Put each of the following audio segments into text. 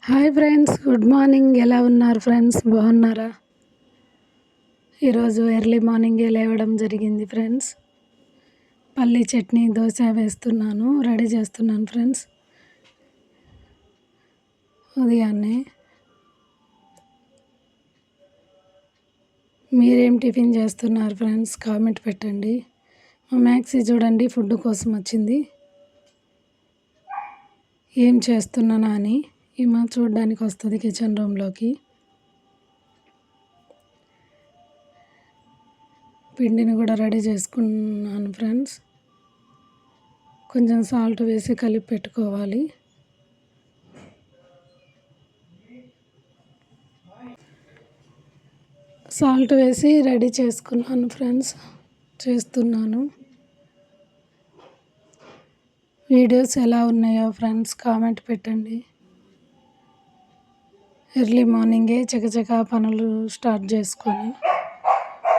Hi friends, good morning. ఎలా ఉన్నారు friends? బాగున్నారా? ఈరోజు ఎర్లీ మార్నింగే లేవడం జరిగింది ఫ్రెండ్స్. పల్లీ చట్నీ, దోశ వేస్తున్నాను, రెడీ చేస్తున్నాను ఫ్రెండ్స్. ఉదయాన్నే మీరేం టిఫిన్ చేస్తున్నారు ఫ్రెండ్స్? కామెంట్ పెట్టండి. మా మ్యాక్సీ చూడండి ఫుడ్ కోసం వచ్చింది. ఏం చేస్తున్నానా అని ఈమె చూడడానికి వస్తుంది కిచెన్ రూమ్లోకి. పిండిని కూడా రెడీ చేసుకున్నాను ఫ్రెండ్స్. కొంచెం సాల్ట్ వేసి కలిపి పెట్టుకోవాలి. సాల్ట్ వేసి రెడీ చేసుకున్నాను ఫ్రెండ్స్. చేస్తున్నాను. వీడియోస్ ఎలా ఉన్నాయో ఫ్రెండ్స్ కామెంట్ పెట్టండి. ఎర్లీ మార్నింగే చకచకా పనులు స్టార్ట్ చేసుకొని,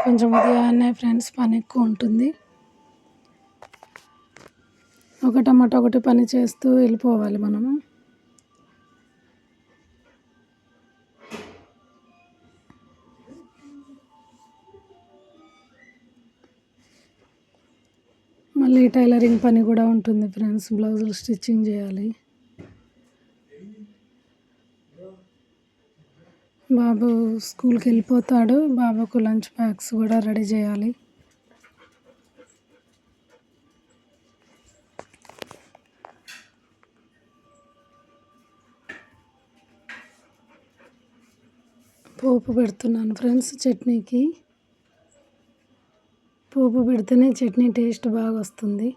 కొంచెం ఉదయాన్నే ఫ్రెండ్స్ పని ఎక్కువ ఉంటుంది. ఒకటమాట ఒకటి పని చేస్తూ వెళ్ళిపోవాలి మనము. మళ్ళీ టైలరింగ్ పని కూడా ఉంటుంది ఫ్రెండ్స్. బ్లౌజులు స్టిచ్చింగ్ చేయాలి. బాబు స్కూల్కి వెళ్ళిపోతాడు. బాబుకు లంచ్ బ్యాగ్స్ కూడా రెడీ చేయాలి. పోపు పెడుతున్నాను ఫ్రెండ్స్ చట్నీకి. పోపు పెడితేనే చట్నీ టేస్ట్ బాగా వస్తుంది.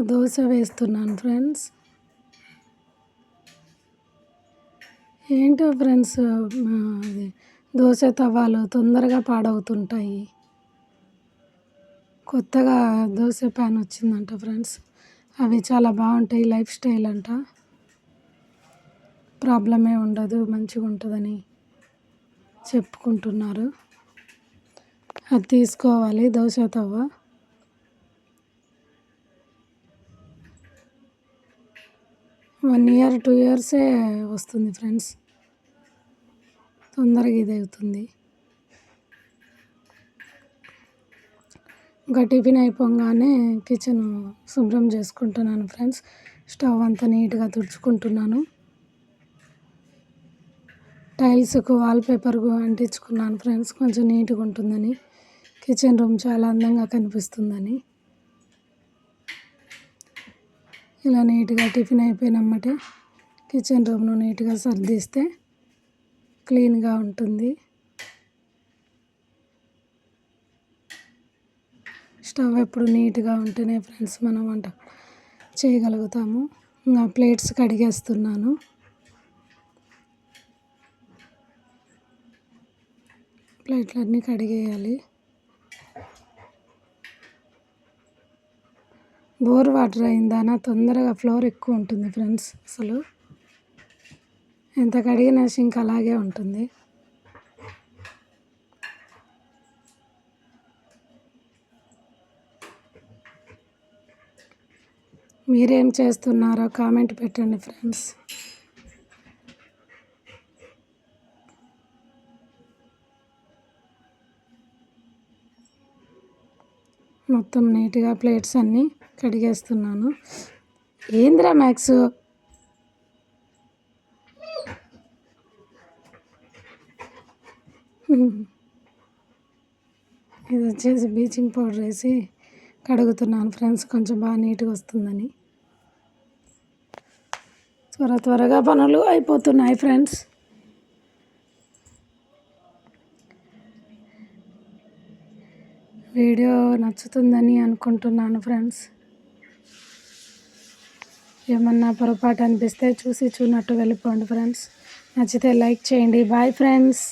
దోశ వేస్తున్నాను ఫ్రెండ్స్. ఏంటో ఫ్రెండ్స్, దోశ తవాలు తొందరగా పాడవుతుంటాయి. కొత్తగా దోశ ప్యాన్ వచ్చిందంట ఫ్రెండ్స్. అవి చాలా బాగుంటాయి, లైఫ్ స్టైల్ అంట. ప్రాబ్లమే ఉండదు, మంచిగా ఉంటుందని చెప్పుకుంటున్నారు. అది తీసుకోవాలి దోశ తవ్వ. వన్ ఇయర్ 2 ఇయర్సే వస్తుంది ఫ్రెండ్స్. తొందరగా ఇది అవుతుంది. ఇంకా టిఫిన్ అయిపోగానే కిచెన్ శుభ్రం చేసుకుంటున్నాను ఫ్రెండ్స్. స్టవ్ అంతా నీట్గా తుడుచుకుంటున్నాను. టైల్స్కు వాల్పేపర్ అంటించుకున్నాను ఫ్రెండ్స్, కొంచెం నీట్గా ఉంటుందని. కిచెన్ రూమ్ చాలా అందంగా కనిపిస్తుందని. ఇలా నీట్గా టిఫిన్ అయిపోయినమ్మటే కిచెన్ రూమ్ను నీట్గా సర్దిస్తే క్లీన్గా ఉంటుంది. స్టవ్ ఎప్పుడు నీట్గా ఉంటేనే ఫ్రెండ్స్ మనం వంట చేయగలుగుతాము. ఇంకా ప్లేట్స్ కడిగేస్తున్నాను. ప్లేట్లన్నీ కడిగేయాలి. బోర్ వాటర్ అయిందానా తొందరగా ఫ్లోర్ ఎక్కువ ఉంటుంది ఫ్రెండ్స్. అసలు ఎంత కడిగినా సింక్ అలాగే ఉంటుంది. మీరేం చేస్తున్నారో కామెంట్ పెట్టండి ఫ్రెండ్స్. మొత్తం నీట్గా ప్లేట్స్ అన్నీ కడిగేస్తున్నాను. ఏంద్రా మ్యాక్స్, ఇది వచ్చేసి బ్లీచింగ్ పౌడర్ వేసి కడుగుతున్నాను ఫ్రెండ్స్, కొంచెం బాగా నీట్గా వస్తుందని. త్వరగా పనులు అయిపోతున్నాయి ఫ్రెండ్స్. వీడియో నచ్చుతుందని అనుకుంటున్నాను ఫ్రెండ్స్. ఏమన్నా పొరపాటు అనిపిస్తే చూసి చూనట్టు వెళ్ళిపోండి ఫ్రెండ్స్. నచ్చితే లైక్ చేయండి. Bye friends.